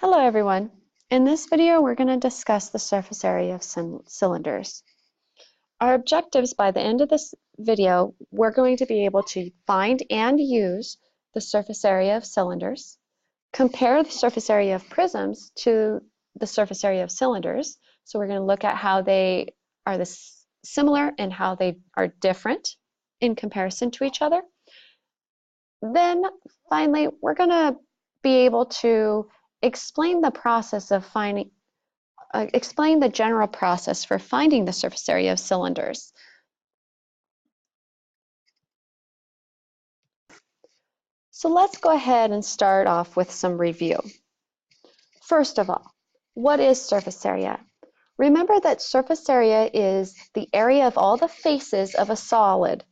Hello everyone. In this video we're going to discuss the surface area of cylinders. Our objectives by the end of this video, we're going to be able to find and use the surface area of cylinders, compare the surface area of prisms to the surface area of cylinders. So we're going to look at how they are similar and how they are different in comparison to each other. Then finally we're going to be able to explain the process of explain the general process for finding the surface area of cylinders. So let's go ahead and start off with some review. First of all, what is surface area? Remember that surface area is the area of all the faces of a solid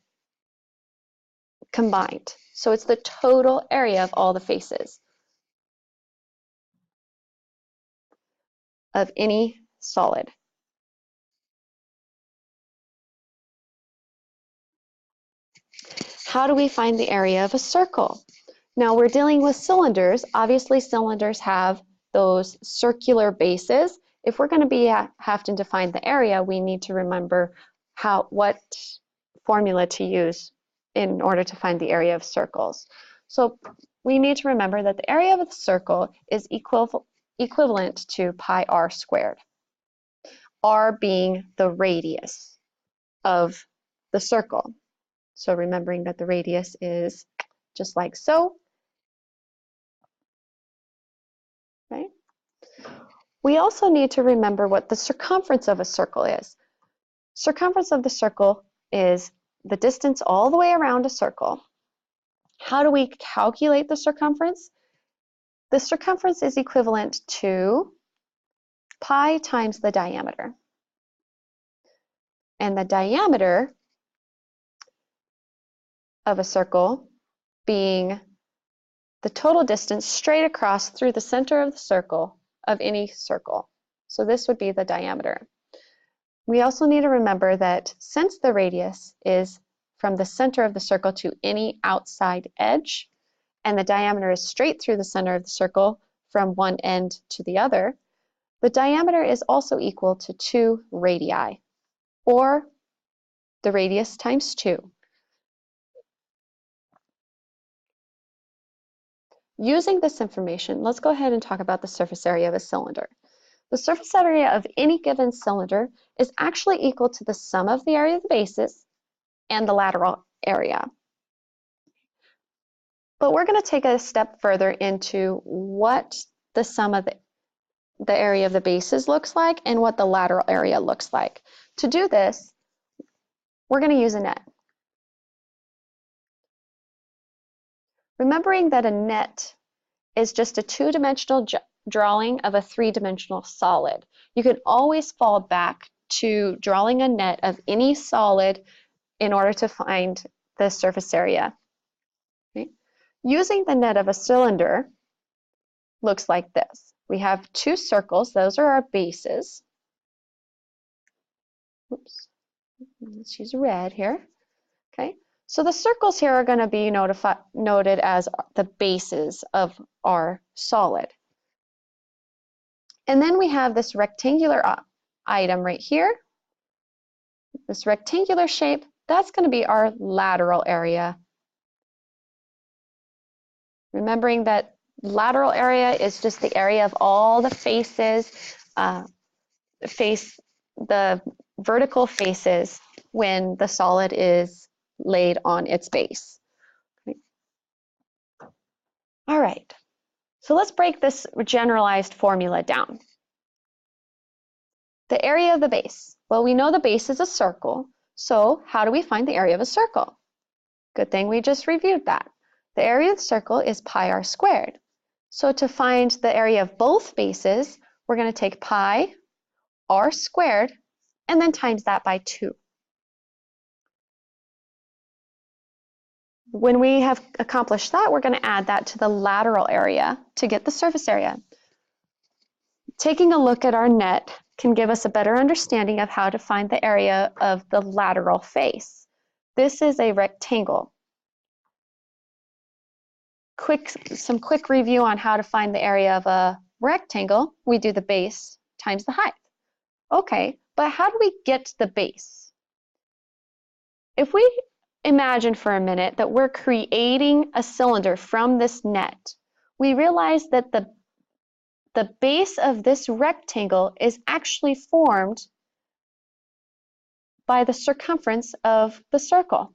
combined. So it's the total area of all the faces of any solid. How do we find the area of a circle? Now we're dealing with cylinders. Obviously cylinders have those circular bases. If we're going to be having to find the area, we need to remember what formula to use in order to find the area of circles. So we need to remember that the area of a circle is equivalent to pi r squared. R being the radius of the circle. So remembering that the radius is just like so. Okay. We also need to remember what the circumference of a circle is. Circumference of the circle is the distance all the way around a circle. How do we calculate the circumference? The circumference is equivalent to pi times the diameter. And the diameter of a circle being the total distance straight across through the center of the circle of any circle. So this would be the diameter. We also need to remember that since the radius is from the center of the circle to any outside edge, and the diameter is straight through the center of the circle from one end to the other, the diameter is also equal to 2 radii, or the radius times 2. Using this information, let's go ahead and talk about the surface area of a cylinder. The surface area of any given cylinder is actually equal to the sum of the area of the bases and the lateral area. But we're going to take a step further into what the sum of the area of the bases looks like and what the lateral area looks like. To do this, we're going to use a net. Remembering that a net is just a two-dimensional drawing of a three-dimensional solid. You can always fall back to drawing a net of any solid in order to find the surface area. Okay. Using the net of a cylinder looks like this. We have two circles, those are our bases. Oops. Let's use red here. Okay. So the circles here are going to be noted as the bases of our solid. And then we have this rectangular item right here. This rectangular shape, that's going to be our lateral area. Remembering that lateral area is just the area of all the faces, the vertical faces when the solid is laid on its base. Okay. All right, so let's break this generalized formula down. The area of the base. Well, we know the base is a circle, so how do we find the area of a circle? Good thing we just reviewed that. The area of the circle is pi r squared. So to find the area of both bases, we're going to take pi r squared and then times that by 2. When we have accomplished that, we're going to add that to the lateral area to get the surface area. Taking a look at our net can give us a better understanding of how to find the area of the lateral face. This is a rectangle. Some quick review on how to find the area of a rectangle, we do the base times the height. Okay, but how do we get the base? If we imagine for a minute that we're creating a cylinder from this net, we realize that the base of this rectangle is actually formed by the circumference of the circle.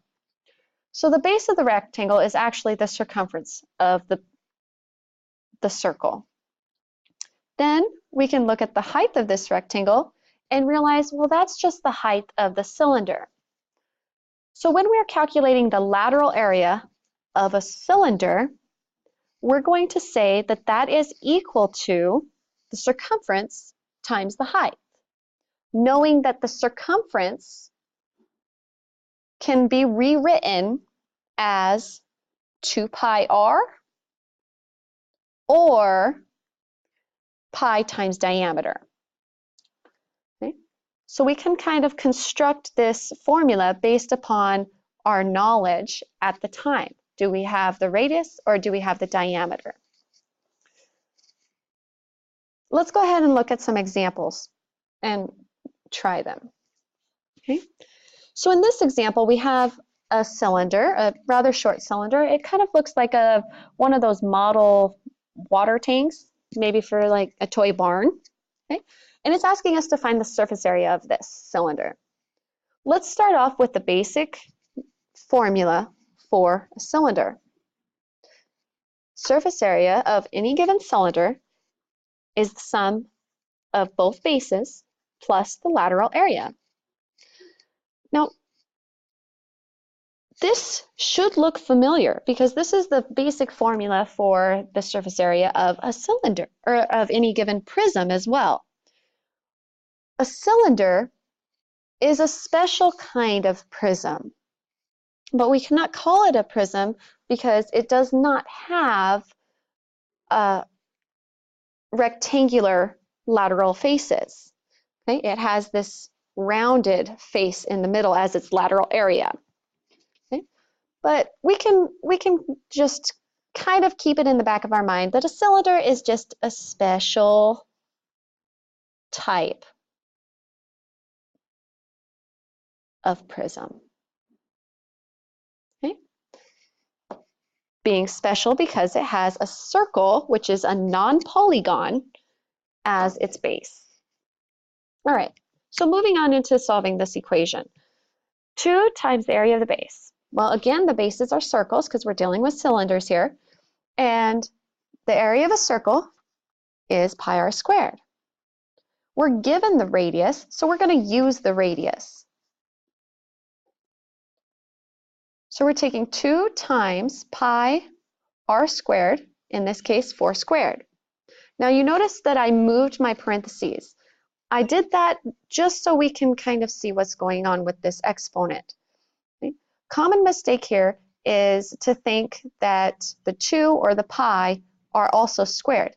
So the base of the rectangle is actually the circumference of the circle. Then we can look at the height of this rectangle and realize, well, that's just the height of the cylinder. So when we're calculating the lateral area of a cylinder, we're going to say that that is equal to the circumference times the height, knowing that the circumference can be rewritten as 2 pi r or pi times diameter. Okay? So we can kind of construct this formula based upon our knowledge at the time. Do we have the radius or do we have the diameter? Let's go ahead and look at some examples and try them. Okay? So in this example, we have a cylinder, a rather short cylinder. It kind of looks like one of those model water tanks, maybe for like a toy barn. Okay? And it's asking us to find the surface area of this cylinder. Let's start off with the basic formula for a cylinder. Surface area of any given cylinder is the sum of both bases plus the lateral area. Now, this should look familiar because this is the basic formula for the surface area of a cylinder, or of any given prism as well. A cylinder is a special kind of prism, but we cannot call it a prism because it does not have rectangular lateral faces. Okay? It has this rounded face in the middle as its lateral area. Okay? But we can just kind of keep it in the back of our mind that a cylinder is just a special type of prism. Okay? Being special because it has a circle, which is a non-polygon, as its base. All right, so moving on into solving this equation. 2 times the area of the base. Well, again, the bases are circles because we're dealing with cylinders here. And the area of a circle is pi r squared. We're given the radius, so we're going to use the radius. So we're taking 2 times pi r squared, in this case 4 squared. Now you notice that I moved my parentheses. I did that just so we can kind of see what's going on with this exponent. Okay? Common mistake here is to think that the 2 or the pi are also squared.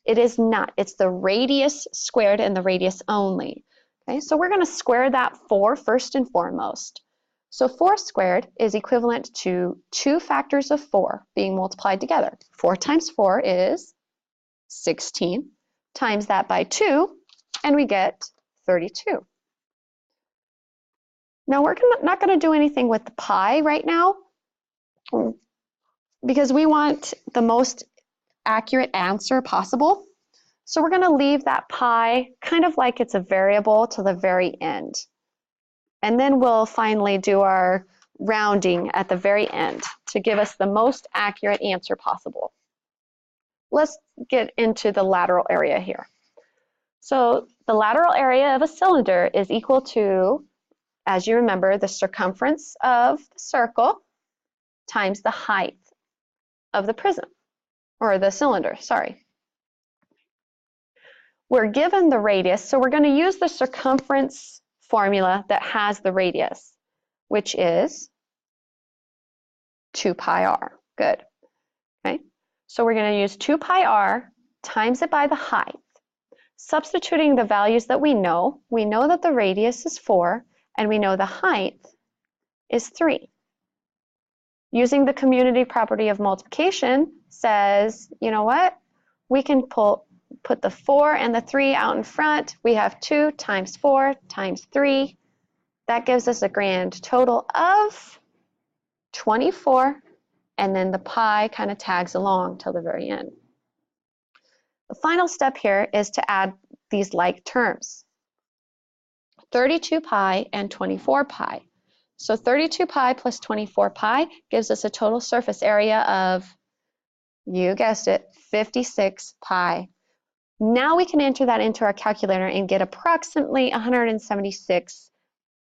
It is not. It's the radius squared and the radius only. Okay? So we're going to square that 4 first and foremost. So 4 squared is equivalent to 2 factors of 4 being multiplied together. 4 times 4 is 16. Times that by 2, and we get 32. Now we're not going to do anything with the pi right now because we want the most accurate answer possible. So we're going to leave that pi kind of like it's a variable to the very end. And then we'll finally do our rounding at the very end to give us the most accurate answer possible. Let's get into the lateral area here. So the lateral area of a cylinder is equal to, as you remember, the circumference of the circle times the height of the prism, or the cylinder, sorry. We're given the radius, so we're going to use the circumference formula that has the radius, which is 2 pi r. Good. Okay. So we're going to use 2 pi r times it by the height. Substituting the values that we know that the radius is 4 and we know the height is 3. Using the commutative property of multiplication says, you know what? We can pull put the 4 and the 3 out in front. We have 2 times 4 times 3. That gives us a grand total of 24, and then the pi kind of tags along till the very end. The final step here is to add these like terms, 32 pi and 24 pi. So 32 pi plus 24 pi gives us a total surface area of, you guessed it, 56 pi. Now we can enter that into our calculator and get approximately 176,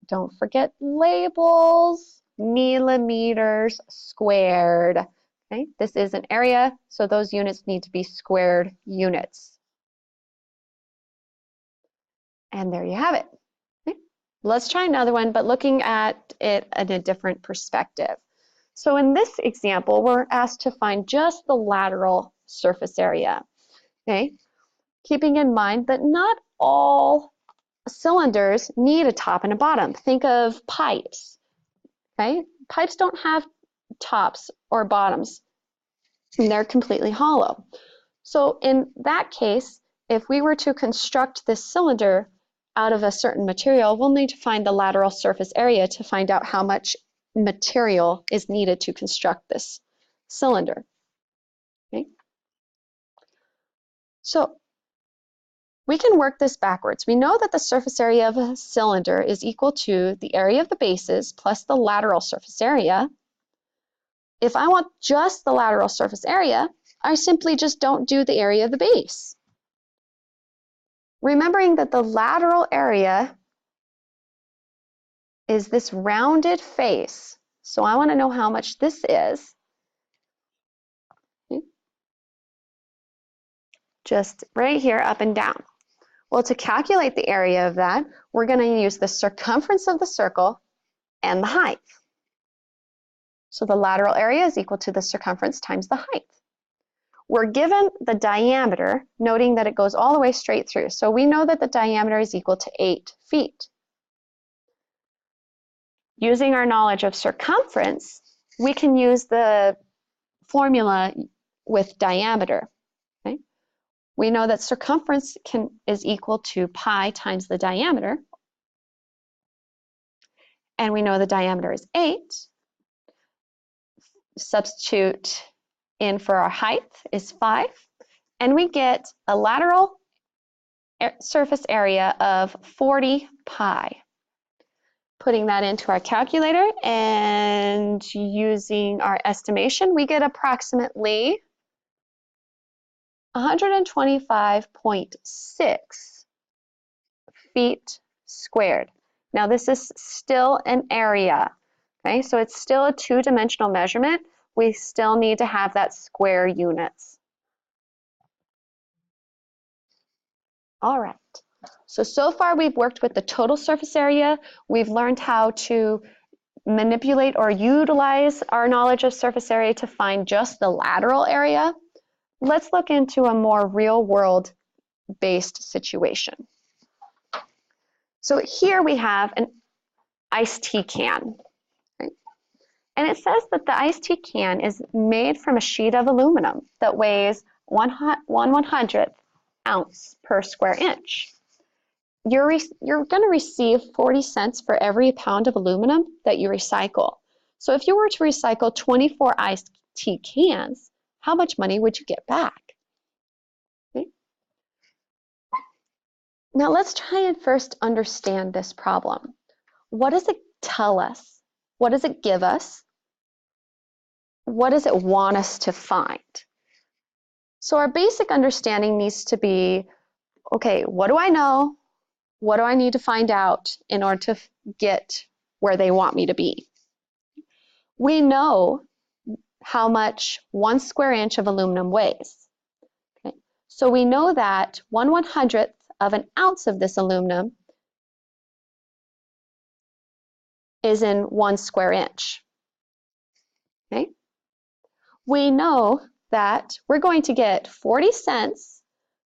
don't forget labels, millimeters squared. Okay, this is an area, so those units need to be squared units. And there you have it. Okay. Let's try another one, but looking at it in a different perspective. So in this example, we're asked to find just the lateral surface area. Okay, keeping in mind that not all cylinders need a top and a bottom. Think of pipes. Okay, pipes don't have tops or bottoms, and they're completely hollow. So in that case, if we were to construct this cylinder out of a certain material, we'll need to find the lateral surface area to find out how much material is needed to construct this cylinder. Okay. So we can work this backwards. We know that the surface area of a cylinder is equal to the area of the bases plus the lateral surface area. If I want just the lateral surface area, I simply just don't do the area of the base. Remembering that the lateral area is this rounded face. So I want to know how much this is. Okay. Just right here, up and down. Well, to calculate the area of that, we're going to use the circumference of the circle and the height. So the lateral area is equal to the circumference times the height. We're given the diameter, noting that it goes all the way straight through. So we know that the diameter is equal to 8 feet. Using our knowledge of circumference, we can use the formula with diameter. Okay? We know that circumference is equal to pi times the diameter. And we know the diameter is 8. Substitute in for our height is 5. And we get a lateral surface area of 40 pi. Putting that into our calculator and using our estimation, we get approximately 125.6 feet squared. Now this is still an area, okay? So it's still a two-dimensional measurement. We still need to have that square units. All right. So far we've worked with the total surface area. We've learned how to manipulate or utilize our knowledge of surface area to find just the lateral area. Let's look into a more real-world based situation. So here we have an iced tea can. Right? And it says that the iced tea can is made from a sheet of aluminum that weighs 1/100th ounce per square inch. You're going to receive 40 cents for every pound of aluminum that you recycle. So if you were to recycle 24 iced tea cans, how much money would you get back? Okay. Now let's try and first understand this problem. What does it tell us? What does it give us? What does it want us to find? So our basic understanding needs to be, okay, what do I know? What do I need to find out in order to get where they want me to be? We know how much 1 square inch of aluminum weighs. Okay. So we know that 1/100th of an ounce of this aluminum is in 1 square inch. Okay. We know that we're going to get 40 cents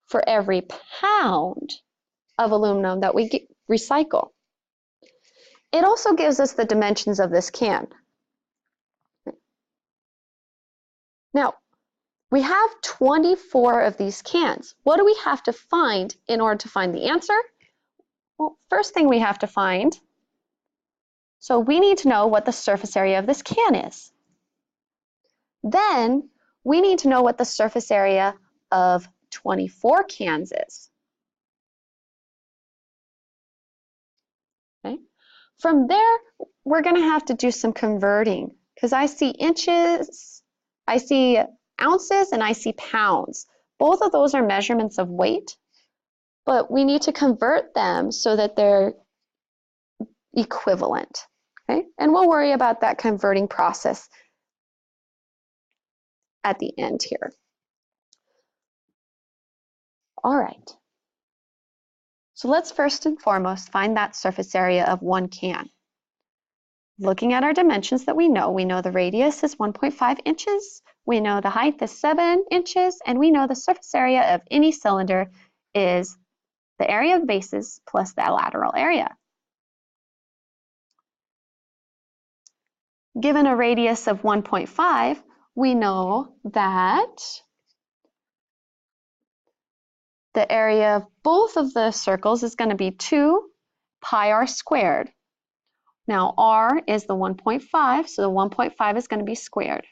for every pound of aluminum that we recycle. It also gives us the dimensions of this can. Now, We have 24 of these cans. What do we have to find in order to find the answer? Well, first thing we have to find, so we need to know what the surface area of this can is. Then we need to know what the surface area of 24 cans is. Okay. From there, we're going to have to do some converting because I see inches, I see ounces, and I see pounds. Both of those are measurements of weight, but we need to convert them so that they're equivalent. Okay? And we'll worry about that converting process at the end here. All right. So let's first and foremost find that surface area of one can. Looking at our dimensions that we know the radius is 1.5 inches, we know the height is 7 inches, and we know the surface area of any cylinder is the area of the bases plus the lateral area. Given a radius of 1.5, we know that the area of both of the circles is going to be 2 pi r squared. Now r is the 1.5, so the 1.5 is going to be squared.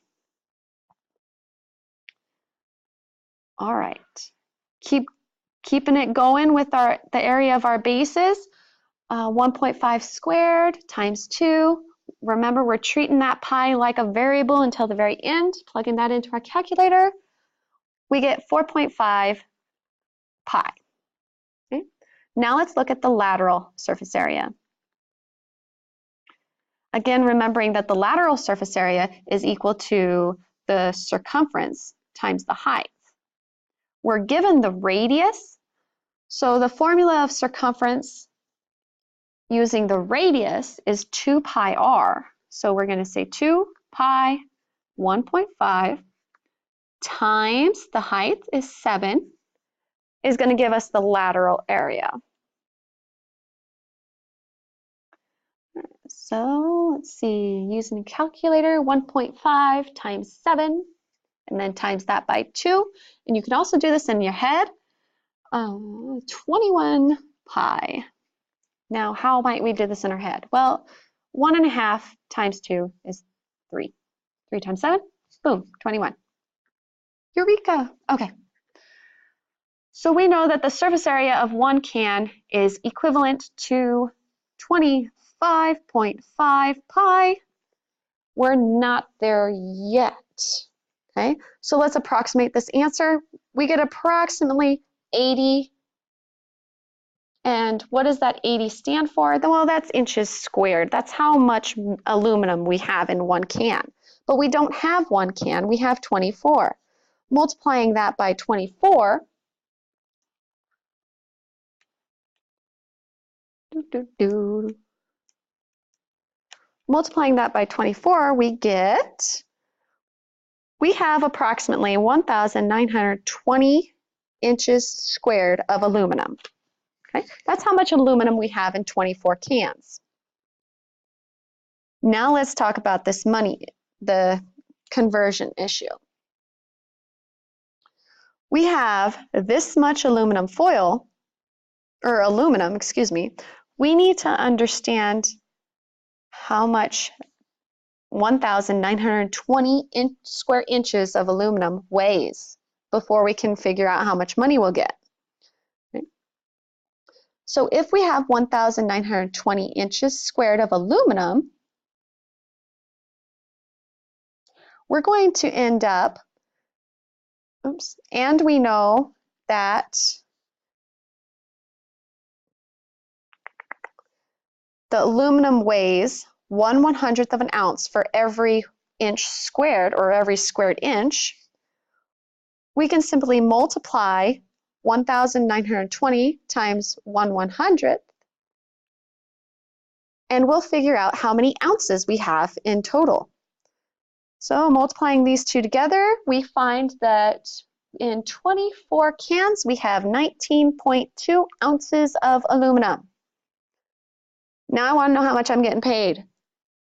All right, keeping it going with the area of our bases. 1.5 squared times 2. Remember, we're treating that pi like a variable until the very end. Plugging that into our calculator, we get 4.5 pi. Okay. Now let's look at the lateral surface area. Again, remembering that the lateral surface area is equal to the circumference times the height. We're given the radius, so the formula of circumference using the radius is 2 pi r. So we're going to say 2 pi 1.5 times the height is 7 is going to give us the lateral area. So let's see, using a calculator, 1.5 times 7, and then times that by 2. And you can also do this in your head, 21 pi. Now, how might we do this in our head? Well, 1.5 times 2 is 3. 3 times 7, boom, 21. Eureka! Okay. So we know that the surface area of one can is equivalent to 25.5 pi. We're not there yet. Okay, so let's approximate this answer. We get approximately 80. And what does that 80 stand for? Well, that's inches squared. That's how much aluminum we have in one can. But we don't have one can, we have 24. Multiplying that by 24, multiplying that by 24, we have approximately 1,920 inches squared of aluminum. Okay, that's how much aluminum we have in 24 cans. Now let's talk about this the conversion issue. We have this much aluminum foil, or aluminum, excuse me. We need to understand how much 1,920 square inches of aluminum weighs before we can figure out how much money we'll get. Okay. So if we have 1,920 inches squared of aluminum, we're going to end up, and we know that the aluminum weighs 1/100th of an ounce for every inch squared, or every squared inch. We can simply multiply 1,920 times 1/100th, and we'll figure out how many ounces we have in total. So multiplying these two together, we find that in 24 cans, we have 19.2 ounces of aluminum. Now I want to know how much I'm getting paid.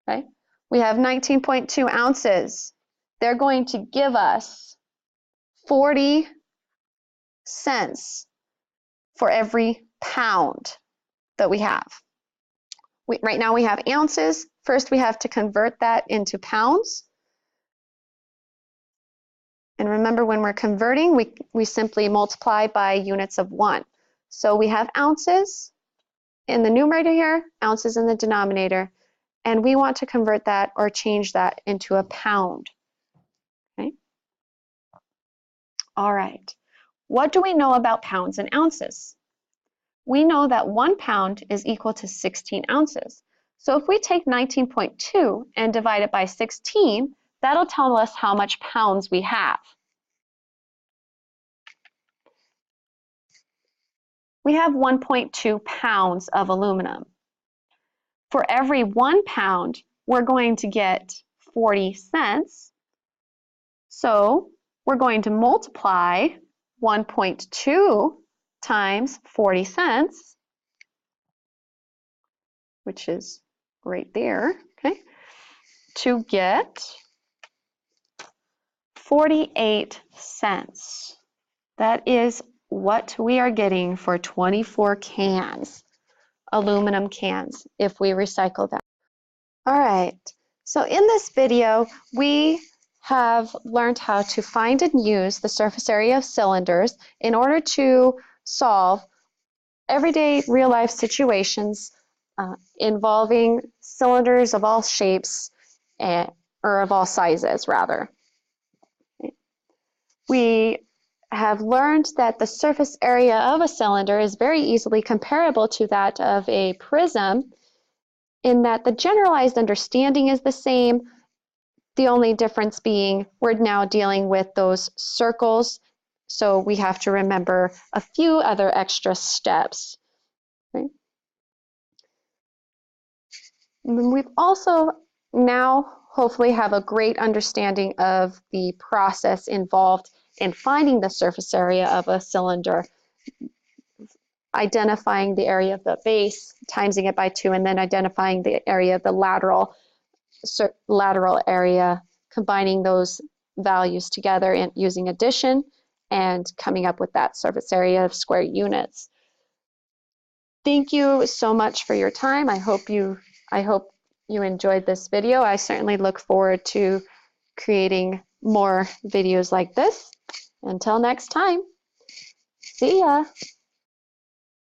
Okay? We have 19.2 ounces. They're going to give us 40 cents for every pound that we have. Right now we have ounces. First we have to convert that into pounds. And remember, when we're converting, we simply multiply by units of 1. So we have ounces in the numerator here, ounces in the denominator, and we want to convert that or change that into a pound. Okay? All right. What do we know about pounds and ounces? We know that 1 pound is equal to 16 ounces. So if we take 19.2 and divide it by 16, that'll tell us how much pounds we have. We have 1.2 pounds of aluminum. For every 1 pound, we're going to get 40 cents. So we're going to multiply 1.2 times 40 cents, which is right there, okay, to get 48 cents. That is what we are getting for 24 cans, aluminum cans, if we recycle them. All right, so in this video, we have learned how to find and use the surface area of cylinders in order to solve everyday real-life situations involving cylinders of all shapes, or of all sizes, rather. We have learned that the surface area of a cylinder is very easily comparable to that of a prism, in that the generalized understanding is the same, the only difference being we're now dealing with those circles, so we have to remember a few other extra steps. Okay. And we've also now hopefully have a great understanding of the process involved in finding the surface area of a cylinder, identifying the area of the base, timesing it by 2, and then identifying the area of the lateral area, combining those values together and using addition and coming up with that surface area of square units. Thank you so much for your time. I hope you enjoyed this video. I certainly look forward to creating more videos like this. Until next time, see ya.